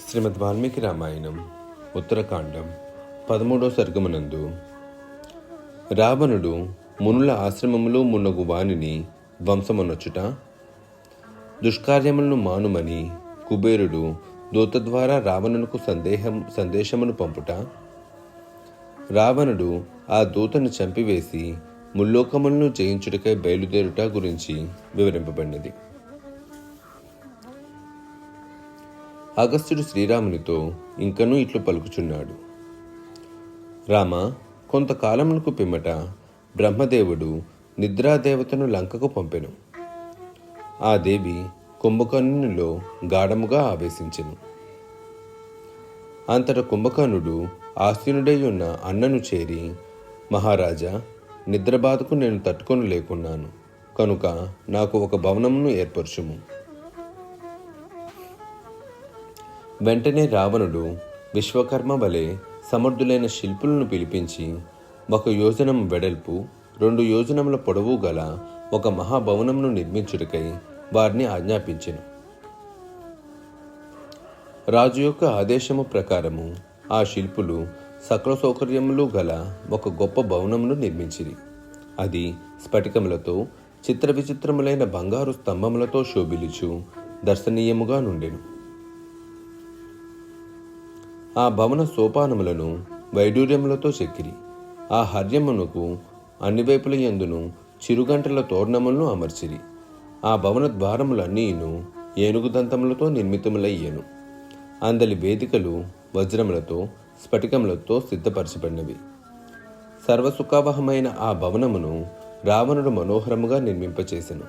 శ్రీమద్ వాల్మీకి రామాయణం ఉత్తరకాండం 13వ సర్గమునందు రావణుడు మునుల ఆశ్రమములో మున్నగు వానిని ధ్వంసమనొచ్చుట, దుష్కార్యములను మానుమని కుబేరుడు దూత ద్వారా రావణునకు సందేశమును పంపుట, రావణుడు ఆ దూతను చంపివేసి ముల్లోకములను జయించుటకై బయలుదేరుట గురించి వివరింపబడినది. అగస్త్యుడు శ్రీరామునితో ఇంకనూ ఇట్లు పలుకుచున్నాడు. రామ, కొంతకాలమునకు పిమ్మట బ్రహ్మదేవుడు నిద్రాదేవతను లంకకు పంపెను. ఆ దేవి కుంభకర్ణునిలో గాఢముగా ఆవేశించెను. అంతట కుంభకర్ణుడు ఆసీనుడై ఉన్న అన్నను చేరి, మహారాజా, నిద్రబాధకు నేను తట్టుకొని లేకున్నాను కనుక నాకు ఒక భవనమును ఏర్పరచుము. వెంటనే రావణుడు విశ్వకర్మ వలె సమర్థులైన శిల్పులను పిలిపించి 1 యోజనం వెడల్పు 2 యోజనముల పొడవు గల ఒక మహాభవనమును నిర్మించుటకై వారిని ఆజ్ఞాపించెను. రాజు యొక్క ఆదేశము ప్రకారము ఆ శిల్పులు సకల సౌకర్యములు గల ఒక గొప్ప భవనమును నిర్మించిరి. అది స్ఫటికములతో చిత్ర విచిత్రములైన బంగారు స్తంభములతో శోభిలుచు దర్శనీయముగా నుండెను. ఆ భవన సోపానములను వైడూర్యములతో చెక్కిరి. ఆ హర్యమునకు అన్ని వైపుల యందును చిరుగంటల తోరణములను అమర్చిరి. ఆ భవన ద్వారములన్నీను ఏనుగు దంతములతో నిర్మితములయ్యను. అందలి వేదికలు వజ్రములతో స్ఫటికములతో సిద్ధపరచబడినవి. సర్వసుఖావహమైన ఆ భవనమును రావణుడు మనోహరముగా నిర్మింపచేసెను.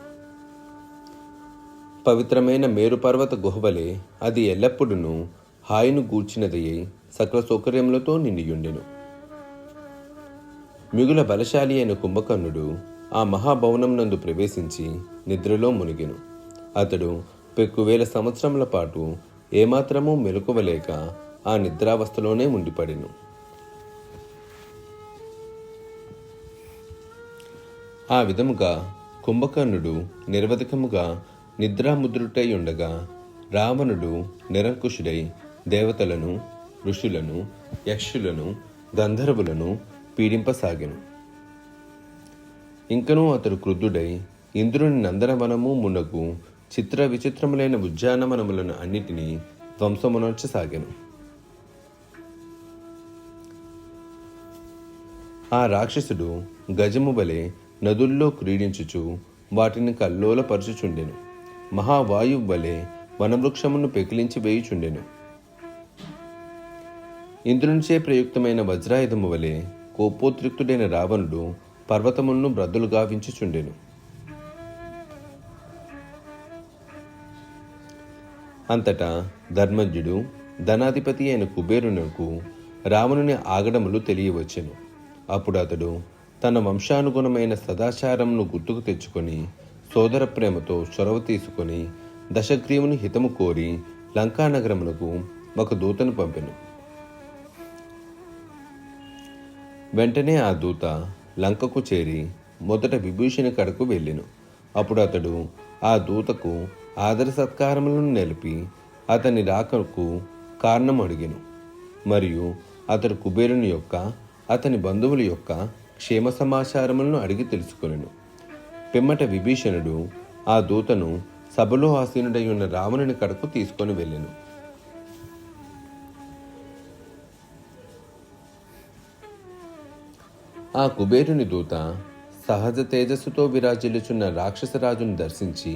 పవిత్రమైన మేరుపర్వత గుహవలే అది ఎల్లప్పుడూ హాయిను గూర్చినదయ్యి సకల సౌకర్యములతో నిండియుండెను. మిగుల బలశాలి అయిన కుంభకర్ణుడు ఆ మహాభవనమునందు ప్రవేశించి నిద్రలో మునిగెను. అతడు 1,000 సంవత్సరముల పాటు ఏమాత్రమూ మెలకువలేక ఆ నిద్రావస్థలోనే ఉండిపడెను. ఆ విధముగా కుంభకర్ణుడు నిరవధికముగా నిద్రాముద్రుటై ఉండగా రావణుడు నిరంకుశుడై దేవతలను, ఋషులను, యక్షులను, గంధర్వులను పీడింపసాగెను. ఇంకనూ అతడు క్రుద్ధుడై ఇంద్రుని నందనవనము మునగు చిత్ర విచిత్రములైన ఉద్యానవనములను అన్నిటినీ ధ్వంసమునర్చసాగెను. ఆ రాక్షసుడు గజము వలె నదుల్లో క్రీడించుచు వాటిని కల్లోలపరచుచుండెను. మహావాయువు వలె వనవృక్షమును పెకిలించి వేయుచుండెను. ఇంద్రునిచే ప్రయుక్తమైన వజ్రాయుధము వలె కోపోద్రిక్తుడైన రావణుడు పర్వతములను బ్రద్దులు గావించుచుండెను. అంతటా ధర్మజ్ఞుడు ధనాధిపతి అయిన కుబేరునకు రావణుని ఆగడములు తెలియవచ్చెను. అప్పుడు అతడు తన వంశానుగుణమైన సదాచారమును గుర్తుకు తెచ్చుకొని సోదర ప్రేమతో చొరవ తీసుకొని దశగ్రీవుని హితము కోరి లంకానగరమునకు ఒక దూతను పంపెను. వెంటనే ఆ దూత లంకకు చేరి మొదట విభీషణి కడకు వెళ్ళెను. అప్పుడు అతడు ఆ దూతకు ఆదర సత్కారములను నిలిపి అతని రాకకు కారణం అడిగెను. మరియు అతడు కుబేరుని యొక్క అతని బంధువుల యొక్క క్షేమ సమాచారములను అడిగి తెలుసుకొనెను. పిమ్మట విభీషణుడు ఆ దూతను సభలో ఆసీనుడై ఉన్న రావణుని కడకు తీసుకొని వెళ్ళెను. ఆ కుబేరుని దూత సహజ తేజస్సుతో విరాజిల్లుచున్న రాక్షసరాజును దర్శించి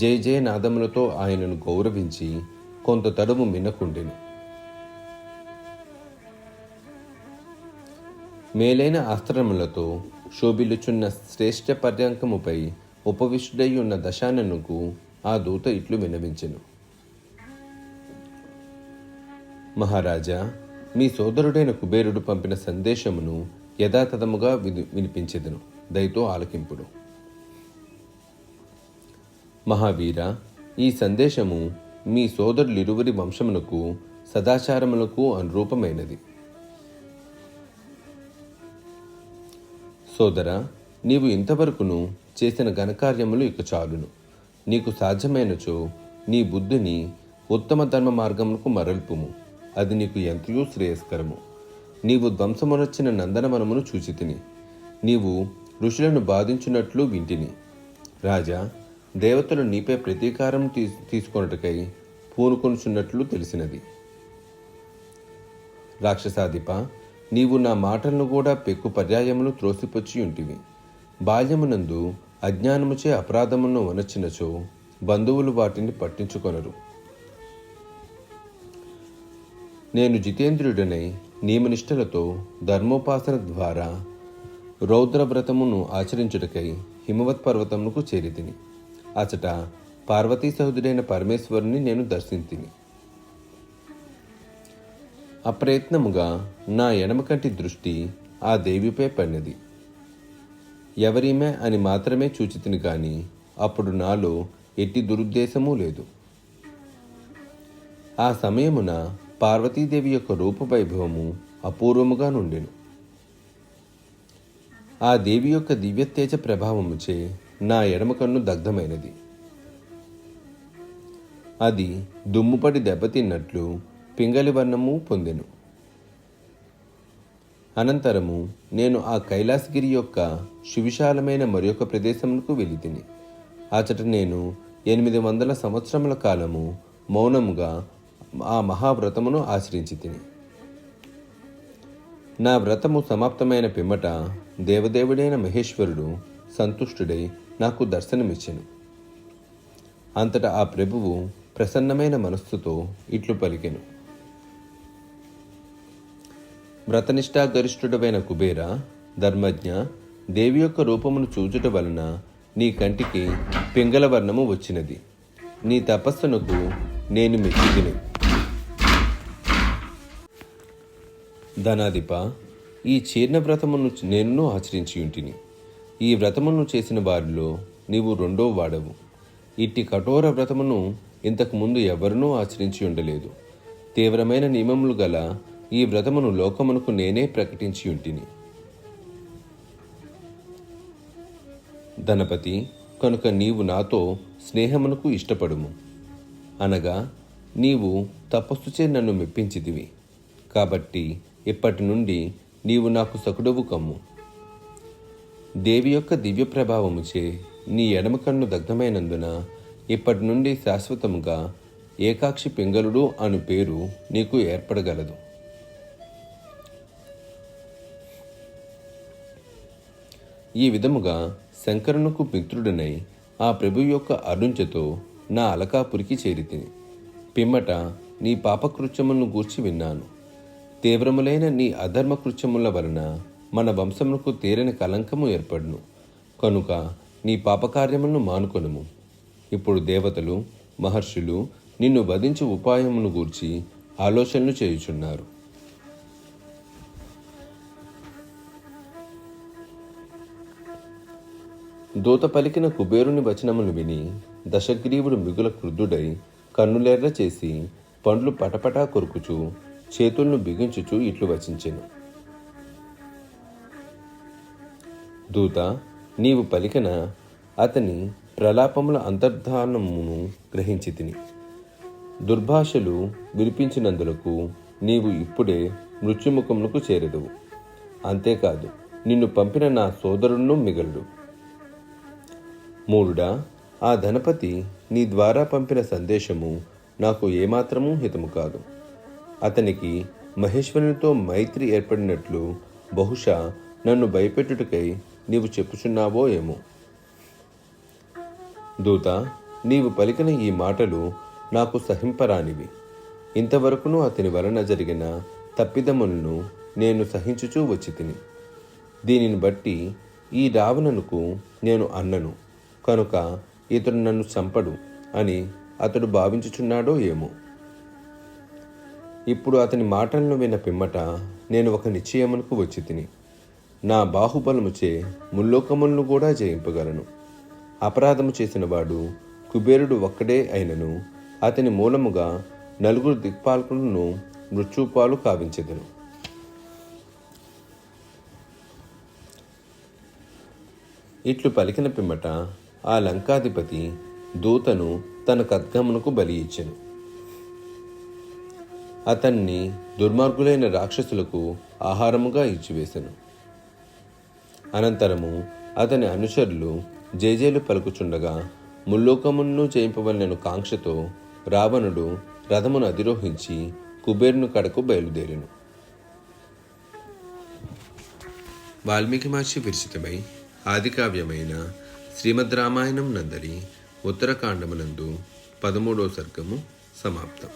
జయ జయ నాదములతో ఆయనను గౌరవించి కొంత తడుము మిన్నకుండెను. మేలైన అస్త్రములతో శోభిల్లుచున్న శ్రేష్ఠ పర్యాంకముపై ఉపవిష్టుడై ఉన్న దశాననుకు ఆ దూత ఇట్లు విన్నవించెను. మహారాజా, మీ సోదరుడైన కుబేరుడు పంపిన సందేశమును యథాతథముగా వినిపించెదను, దయతో ఆలకింపుడు. మహావీర, ఈ సందేశము మీ సోదరులిరువురి వంశమునకు సదాచారములకు అనురూపమైనది. సోదరా, నీవు ఇంతవరకును చేసిన ఘనకార్యములు ఇక చాలును. నీకు సాధ్యమైనచో నీ బుద్ధిని ఉత్తమ ధర్మ మార్గమునకు మరల్పుము, అది నీకు ఎంతయో శ్రేయస్కరము. నీవు ధ్వంసమునొచ్చిన నందనవనమును చూచితిని, నీవు ఋషులను బాధించున్నట్లు వింటిని. రాజా, దేవతలు నీపై ప్రతీకారం తీసుకొనుటకై పూనుకొనుచున్నట్లు తెలిసినది. రాక్షసాధిప, నీవు నా మాటలను కూడా పెక్కు పర్యాయములు త్రోసిపుచ్చి ఉంటివి. బాల్యమునందు అజ్ఞానముచే అపరాధమును వనచ్చినచో బంధువులు వాటిని పట్టించుకొనరు. నేను జితేంద్రుడనై నియమనిష్టలతో ధర్మోపాసన ద్వారా రౌద్రవ్రతమును ఆచరించుటకై హిమవత్ పర్వతమునకు చేరితిని. అచట పార్వతీ సహోదరుడైన పరమేశ్వరుని నేను దర్శించిని. అప్రయత్నముగా నా ఎడమ కంటి దృష్టి ఆ దేవిపై పడినది. ఎవరిమే అని మాత్రమే చూచితిని గాని అప్పుడు నాలో ఎట్టి దురుద్దేశమూ లేదు. ఆ సమయమున పార్వతీదేవి యొక్క రూపవైభవము అపూర్వముగా నుండెను. ఆ దేవి యొక్క దివ్యతేజ ప్రభావముచే నా ఎడమ కన్ను దగ్ధమైనది. అది దుమ్ముపడి దెబ్బతిన్నట్లు పింగళి వర్ణము పొందెను. అనంతరము నేను ఆ కైలాసగిరి యొక్క సువిశాలమైన మరొక ప్రదేశమునకు వెళ్ళితిని. అచట నేను 800 సంవత్సరముల కాలము మౌనముగా ఆ మహావ్రతమును ఆచరించి తిని. నా వ్రతము సమాప్తమైన పిమ్మట దేవదేవుడైన మహేశ్వరుడు సంతుష్టుడై నాకు దర్శనమిచ్చెను. అంతటా ఆ ప్రభువు ప్రసన్నమైన మనస్సుతో ఇట్లు పలికెను. వ్రతనిష్టాగరిష్ఠుడవైన కుబేర, ధర్మజ్ఞ, దేవి యొక్క రూపమును చూచుట వలన నీ కంటికి పింగళ వర్ణము వచ్చినది. నీ తపస్సునకు నేను మెచ్చితిని. ధనాధిప, ఈ చీర్ణ వ్రతమును నేను ఆచరించి ఉంటిని. ఈ వ్రతమును చేసిన వారిలో నీవు రెండో వాడవు. ఇట్టి కఠోర వ్రతమును ఇంతకు ముందు ఎవరినూ ఆచరించి ఉండలేదు. తీవ్రమైన నియమములు గల ఈ వ్రతమును లోకమునకు నేనే ప్రకటించి ఉంటిని. ధనపతి, కనుక నీవు నాతో స్నేహమునకు ఇష్టపడుము. అనగా నీవు తపస్సుచే నన్ను మెప్పించితివి కాబట్టి ఇప్పటి నుండి నీవు నాకు సకుడవు కమ్ము. దేవి యొక్క దివ్య ప్రభావముచే నీ ఎడమ కన్ను దగ్ధమైనందున ఇప్పటి నుండి శాశ్వతముగా ఏకాక్షి పింగళుడు అను పేరు నీకు ఏర్పడగలదు. ఈ విధముగా శంకరునకు మిత్రుడనై ఆ ప్రభు యొక్క అరుంచతో నా అలకాపురికి చేరితిని. పిమ్మట నీ పాపకృత్యములను గూర్చి విన్నాను. తీవ్రములైన నీ అధర్మ కృత్యముల వలన మన వంశమునకు తీరని కలంకము ఏర్పడును. కనుక నీ పాపకార్యములను మానుకొనుము. ఇప్పుడు దేవతలు, మహర్షులు నిన్ను వధించు ఉపాయమును గూర్చి ఆలోచనలు చేయుచున్నారు. దూత పలికిన కుబేరుని వచనములు విని దశగ్రీవుడు మిగుల క్రుద్ధుడై కన్నులెర్ర చేసి పండ్లు పటపటా కొరుకుచూ చేతులను బిగించుచూ ఇట్లు వచించెను. దూత, నీవు పలికిన అతని ప్రలాపముల అంతర్ధానమును గ్రహించి తిని. దుర్భాషలు వినిపించినందులకు నీవు ఇప్పుడే మృత్యుముఖమునకు చేరెదవు. అంతేకాదు, నిన్ను పంపిన నా సోదరుడును మిగలడు. మూఢుడా, ఆ ధనపతి నీ ద్వారా పంపిన సందేశము నాకు ఏమాత్రమూ హితము కాదు. అతనికి మహేశ్వరునితో మైత్రి ఏర్పడినట్లు బహుశా నన్ను భయపెట్టుటకై నీవు చెప్పుచున్నావో ఏమో. దూత, నీవు పలికిన ఈ మాటలు నాకు సహింపరానివి. ఇంతవరకును అతని వలన జరిగిన తప్పిదములను నేను సహించుచూ వచ్చి తిని. దీనిని బట్టి ఈ రావణునకు నేను అన్నను కనుక ఇతడు నన్ను చంపడు అని అతడు భావించుచున్నాడో ఏమో. ఇప్పుడు అతని మాటలను విన్న పిమ్మట నేను ఒక నిశ్చయమునకు వచ్చి తిని. నా బాహుబలముచే ముల్లోకములను కూడా జయింపగలను. అపరాధము చేసిన వాడు కుబేరుడు ఒక్కడే అయినను అతని మూలముగా 4 దిక్పాలకులను మృత్యుపాలు కావించెదను. ఇట్లు పలికిన పిమ్మట ఆ లంకాధిపతి దూతను తన ఖడ్గమునకు బలి ఇచ్చెను. అతన్ని దుర్మార్గులైన రాక్షసులకు ఆహారముగా ఇచ్చివేశను. అనంతరము అతని అనుచరులు జేజేలు పలుకుచుండగా ముల్లోకమును జయింపవలెను కాంక్షతో రావణుడు రథమును అధిరోహించి కుబేరుని కడకు బయలుదేరెను. వాల్మీకి మహర్షి విరచితమై ఆదికావ్యమైన శ్రీమద్ రామాయణం నందలి ఉత్తరకాండమునందు 13వ సర్గము సమాప్తం.